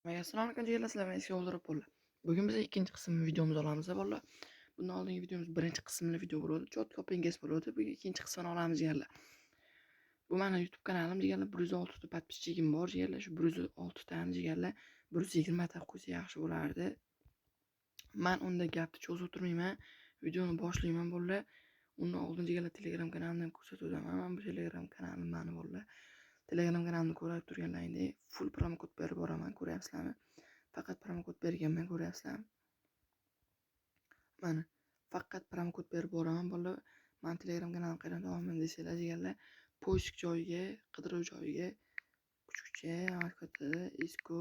Assalomu alaykum jigarlar, sizlar bilan eski o'ldirib bo'ldi. Bugun biz ikkinchi qism videomizni olamiz bolalar. Bundan oldingi videomiz birinchi qismli video bo'ldi. Chot kopingiz bo'ldi. Bu ikkinchi qismini olamiz jigarlar. Bu meni YouTube kanalim jigarlar. 106 ta podpisчигim bor jigarlar. Shu 106 tani jigarlar 120 ta qo'ysa yaxshi bo'lardi. Men unda gapni cho'zib o'tirmayman. Videoni boshlayman bolalar. Undan oldin jigarlar Telegram kanalimdan ko'rsatib o'taman. Men bu Telegram kanalim meni bolalar. Telegram kanalimni ko'rib turganlaringdek full promo kod berib boraman, ko'ryapsizlarmi? Faqat promo kod berganman, ko'ryapsizlarmi? Mana faqat promo kod berib boraman bolalar. Men Telegram kanalim qayerdan topaman desanglar jigarlar, poisk joyiga, qidiruv joyiga kuchukcha markatada isko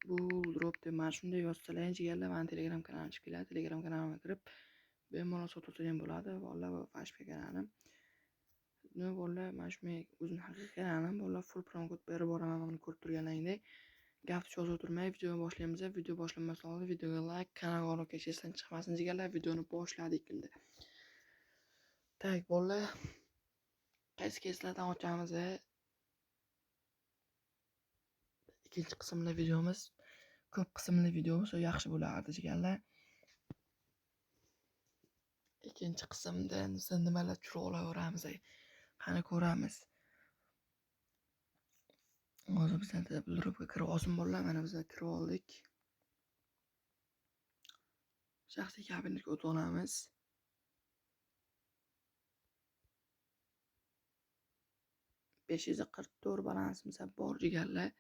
bull drop deb mana shunday yozsalar jigarlar, men Telegram kanalim chiqib keladi. Telegram kanalimga kirib bemalol sotib ham bo'ladi. Bolalar bu fashka kanalim. Ne bolalar, mana shu men o'zim haqiqiy kanalim bolalar, full promo kod berib boraman. Buni ko'rib turganlaringdek gapni cho'zib o'tirmay videoni boshlaymiz. Video boshlanmasdan oldin videoga like, kanalga obuna bo'lish esdan chiqmasin jigarlar. Videoni boshladik endi. Tak bolalar, qaysi keyslardan ochamiz? Ikkinchi qismli videomiz ko'p qismli video bo'lsa yaxshi bo'lardi jigarlar. Ikkinchi qismda biz nimalar tushira olaveramiz? Qani ko'ramiz. Hozir bizlarda bildiribga kirib olsin bolalar. Mana biz kirib oldik. Shaxsiy kabinetga o'tib olamiz. $544 balansimiz bor jigarlar.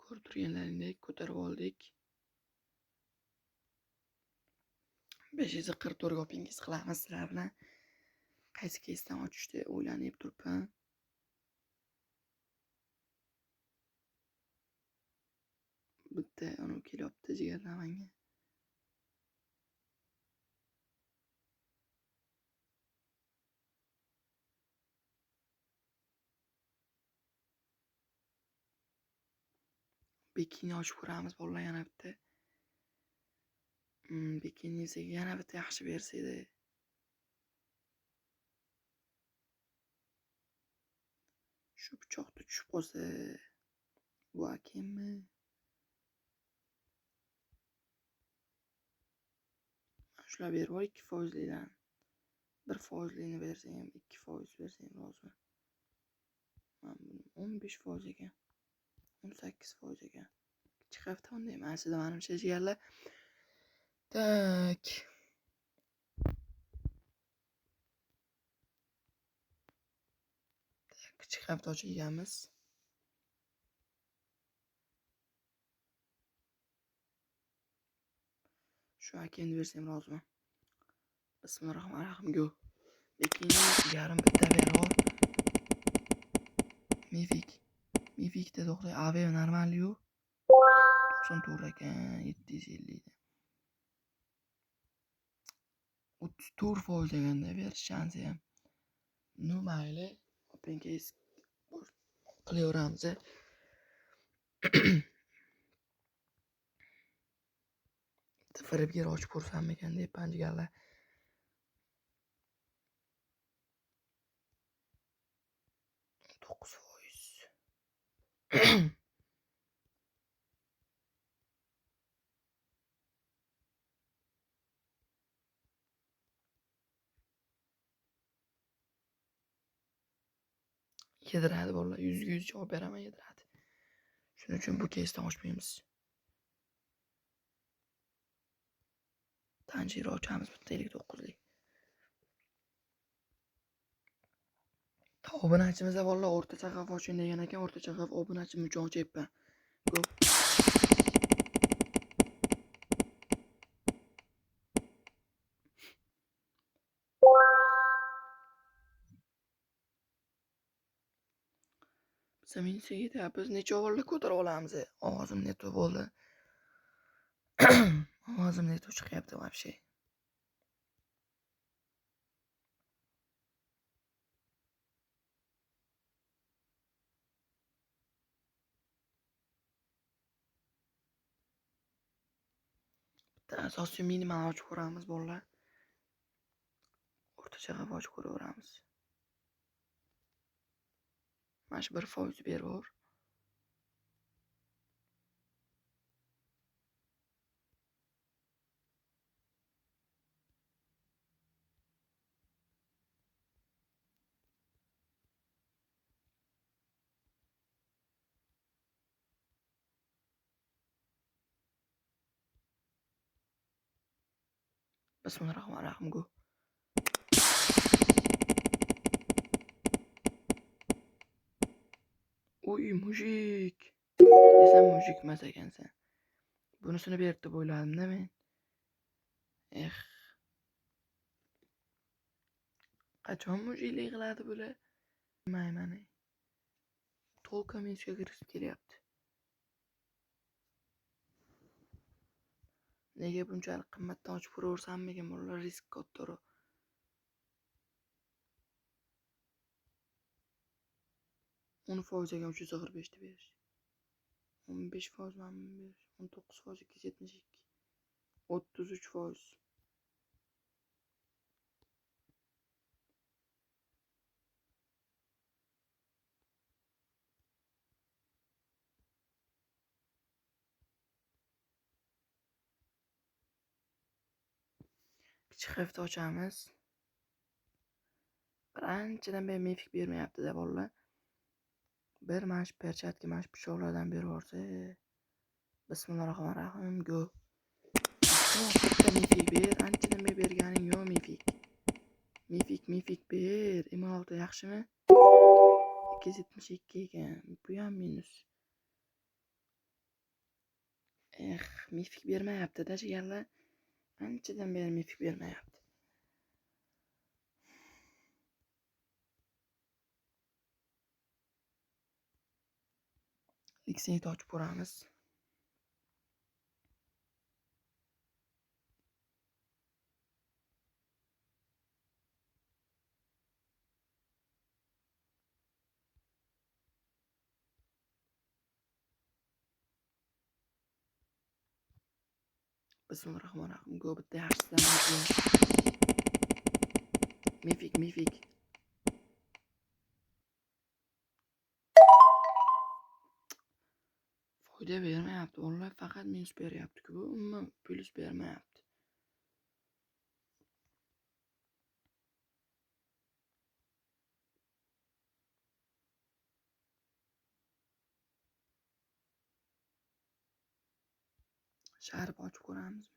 Ko'rib turganlaringdek ko'tarib oldik. 544 gapingiz qilamiz sizlar bilan. Qaysi keysdan ochishni o'ylanib turibman. Bitta uni kelyapti jigarlar menga. Bikini ochib ko'ramiz bolalar, yana bitta. Bikinisiga yana bitta yaxshi bersa edi. Shu pichoqda tushib qolsa bu akimmi? Shular berib bor 2% lidan. 1% bersang ham 2% bersang rozimi? Men buni 15% ekan. 18% ekan. Chiqyapti unday emasida menimcha jigarlar. Tak. Chiqyapti ochganmiz. Shu akini bersam rozimi? Bismillahirrohmanirrohim. Go. Bikini yarim bitta berib. Mifik de to'g'ri AV normal-yu. 94 ekan, 750 da. 34% deganda berish chansi ham. No mayli, open case qilaveramiz. Firibgar ochib ko'rsam ekan deb panjigarlar. Yediradi bolalar, 100% javob beraman, yediradi. Shuning uchun bu keysdan ochmaymiz. Tanjira ochamiz bitta 59lik. Obunachimizda bolalar o'rtacha xavf oching degan ekan, o'rtacha xavf obunachim uchun ochyapman. Ko'p. Zaminsiga biz necha bolalar ko'tarib olamiz? Ovozim neto bo'ldi. Ovozim neto chiqyapti вообще. Bitta asosiy minimal ochib ko'ramiz bolalar. O'rtacha xavf ochib ko'raveramiz. Mana shu 1% berib bor. Bismillahirrahmanirrahim. Go. Oy mujik. Desem mujikmas ekansan. Bunisini berdi deb o'yladim-da men. Qachon mujiklik qiladi bular? Bilmayman. To'lqa menga kirib kelyapti. Nega bunchalik qimmatdan ochib ko'raversammikin? Bular risk kattaroq. 10% ekan 345 deb berish. 15% mana berish. 19% 272. 33%. Kichik hafta ochamiz. Birinchidan beri mifik bermayapti-da bolalar. Bir mana shu perchatga mana shu pichoqlardan berib yuborsa. Bismillahirrahmanirrahim. Go. Mifik ber. Anchadan beri berganing yo'q mifik. Mifik ber. Imolta yaxshimi? 272 ekan. Bu ham minus. Mifik bermayapti-da jigarlar. Anchadan beri mifik bermayapti. X'ni ochib ko'ramiz. Bismillahirrahmanirrahim. Go bitta yaxshisidan mifik. Foyda bermayapti. Vallahi faqat minus beryapti-ku. Umuman plus bermayapti. Sharp ochib ko'ramiz.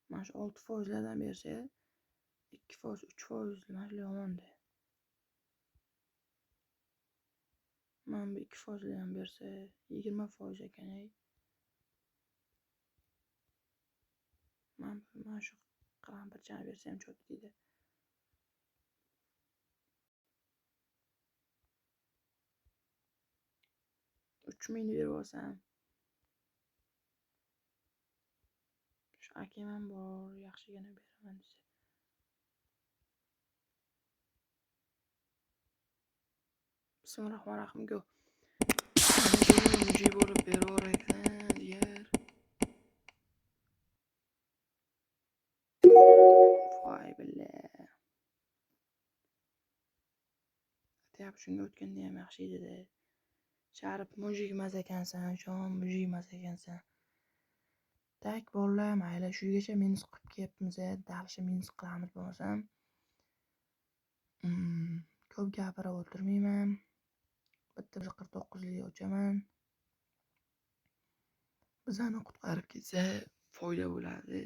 Mana shu 6%lardan bersa, 2%, 3% mana shu yomon-da. Mana bu 2%lardan bersa, 20% ekan-ey. Mana shu qalampirchani bersa ham chot deydi. Uch ming berib olsam. Shu akam bor, yaxshigina beraman desa. Bismillahirrahmanirrahim. Go. Mujib bo'lib berib yuborasan, yer. Voy billah. Atayap shunga o'tganda ham yaxshi edi-da. Sharp mujikmas ekansan, shom mujikmas ekansan. Tak bolalar, mayli shugacha minus qilib kelyapmiz, dalsha minus qilamiz bo'lmasam. Ko'p gapirib o'tirmayman. Bitta 49 lik ochaman. Bizani qutqarib ketsa foyda bo'ladi.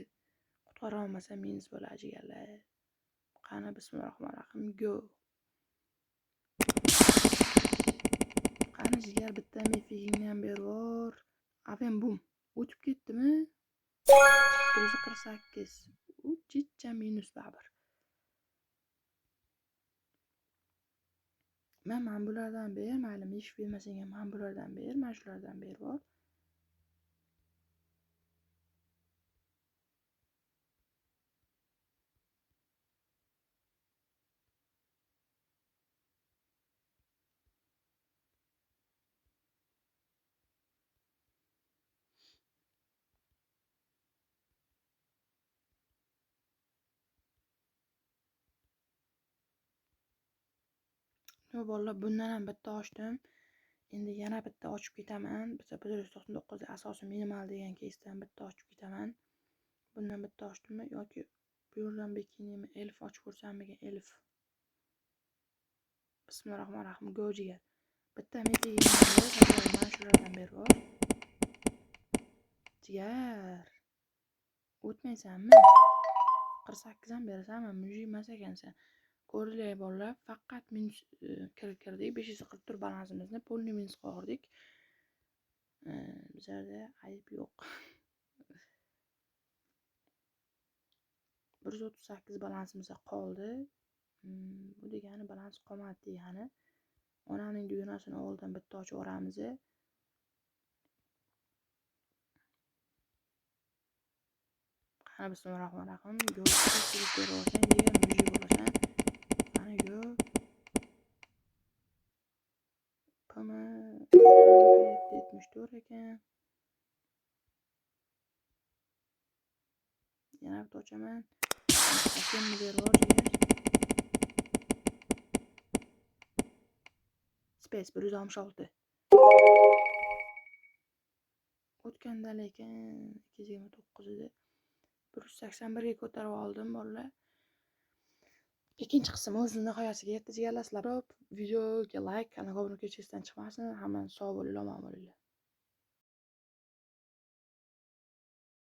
Qutqara olmasa minus bo'ladi jigarlar. Qani bismillahirrahmanirrahim. Go. Qani jigar bitta mifigingni ham berib yubor. Avem bum. O'tib ketdimi? 148. Uchicha minus baribir. Mana bulardan ber, mayli mifik bermasang ham mana bulardan ber, mana shulardan berib yubor. Yo bolalar, bundan ham bitta ochdim. Endi yana bitta ochib ketaman. Biza 199 asosiy minimal degan keysdan bitta ochib ketaman. Bundan bitta ochdimmi yoki bu yerdan bekinimi 1000 ochib ko'rsammikin 1000. Bismillahirrahmanirrahim. Go jigar. Bitta mifigini mana shulardan berib yubor. Jigar. O'tmaysanmi? 48 ham berasanmi? Muji emas ekansan. Ko'rdinglar bolalar, faqat minus kirdik. 540 tur balansimizni polni minus qo'ydik. Bizlarda ayb yo'q. 138 balansimiz qoldi. Bu degani balans qolmadi degani. Onamning dugonasini oldin bitta ochib yuboramiz. Qani bismillahirrohmanirrohim. Yo'q, beraversan, jigar muji bo'lasan. Qani yo'q. Pama 74 ekan. Yana bitta ochaman. Akamni berib jigar. Space 166. O'tganda lekin 229 edi. 181 ga ko'tarib oldim bolalar. Ikkinchi qism o'z nihoyasiga yetdi jigarlar. Videoga like, kanalga obuna bo'lishdan chiqmasin. Hammani sog' bo'linglar, omon bo'linglar.